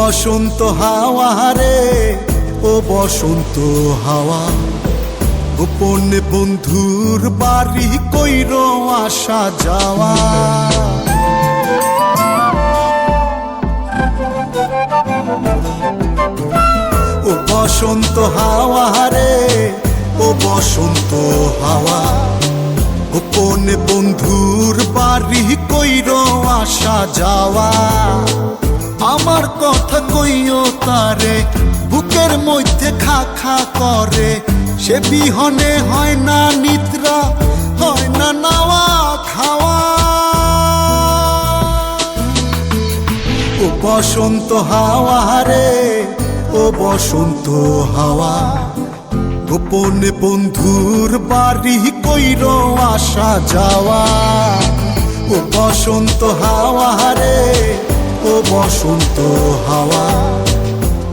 বসন্ত হাওয়া রে, ও বসন্ত হাওয়া, গোপনে বন্ধুর বাড়ি কইর আসা যাওয়া। ও বসন্ত হাওয়া রে, ও বসন্ত হাওয়া, গোপনে বন্ধুর বাড়ি কইর আসা যাওয়া। আমার কথা কইও তারে, বুকের মধ্যে খা খা করে, সে বিহনে হয় না নিদ্রা, হয় না নাওয়া খাওয়া। ও বসন্ত হাওয়া রে, ও বসন্ত হাওয়া, গোপনে বন্ধুর বাড়ি কইর আসা যাওয়া। ও বসন্ত হাওয়া রে, ও বসন্ত হাওয়া,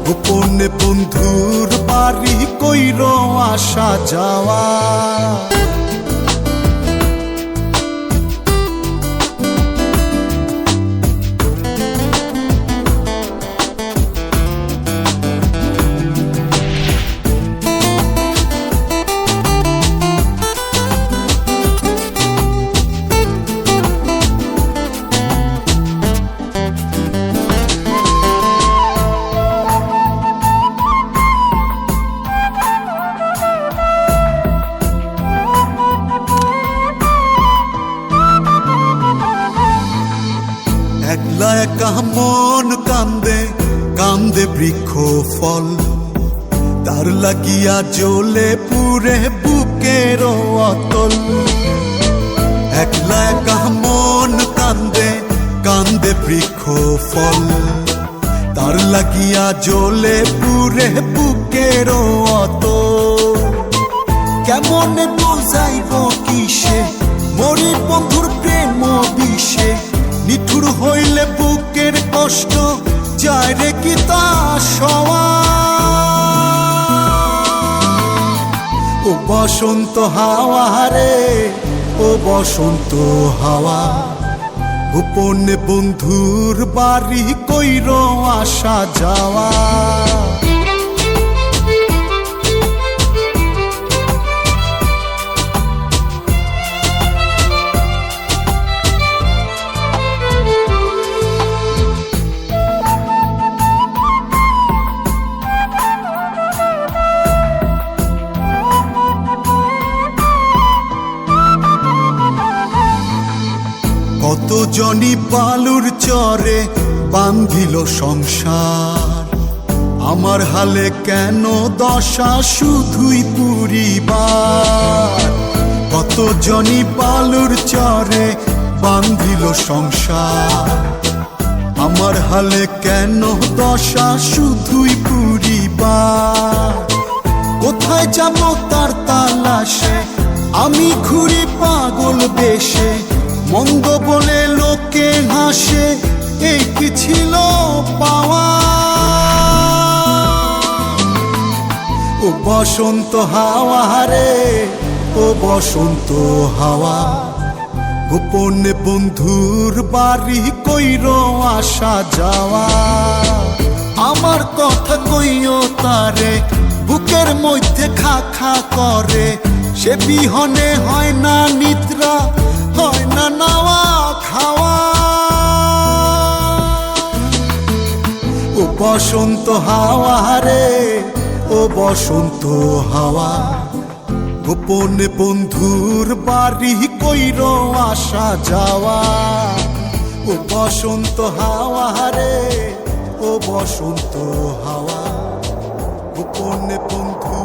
গোপনে বন্ধুর বাড়ি কইর আসা যাওয়া। একলা একা মন কান্দে, কান্দে বৃক্ষ ফল, তার লাগিয়া জ্বলে পুরে বুকের অতল। একলা একা মন কান্দে, কান্দে বৃক্ষ ফল, তার লাগিয়া জ্বলে পুরে বুকের অতল। কেমন বুঝাইব কিসে মরি বন্ধুর প্রেম বিষে, নিঠুর হইলে বুকের কষ্ট যায় রে কি তা সওয়া। ও বসন্ত হাওয়া রে, ও বসন্ত হাওয়া, গোপনে বন্ধুর বাড়ি কইর আসা যাওয়া। কত জনি বালুর চরে বান্ধিল সংসার, আমার হালে কেন দশা শুধুই পুরিবার। কত জনি বালুর চরে বান্ধিল সংসার, আমার হালে কেন দশা শুধুই পুরিবার। কোথায় যাব তার তালাশে, আমি ঘুরি পাগল বেশে, মন্দ বলে লোকে হাসে, এই কি ছিল পাওয়া। ও বসন্ত হাওয়া রে, ও বসন্ত হাওয়া, গোপনে বন্ধুর বাড়ি কইর আসা যাওয়া। আমার কথা কইও তারে, বুকের মধ্যে খা খা করে, সে বিহনে হয় না নিদ্রা, হয় না নাওয়া খাওয়া। ও বসন্ত হাওয়া রে, ও বসন্ত হাওয়া, গোপনে বন্ধুর বাড়ি কইর আসা যাওয়া। ও বসন্ত হাওয়া রে, ও বসন্ত হাওয়া, গোপনে বন্ধু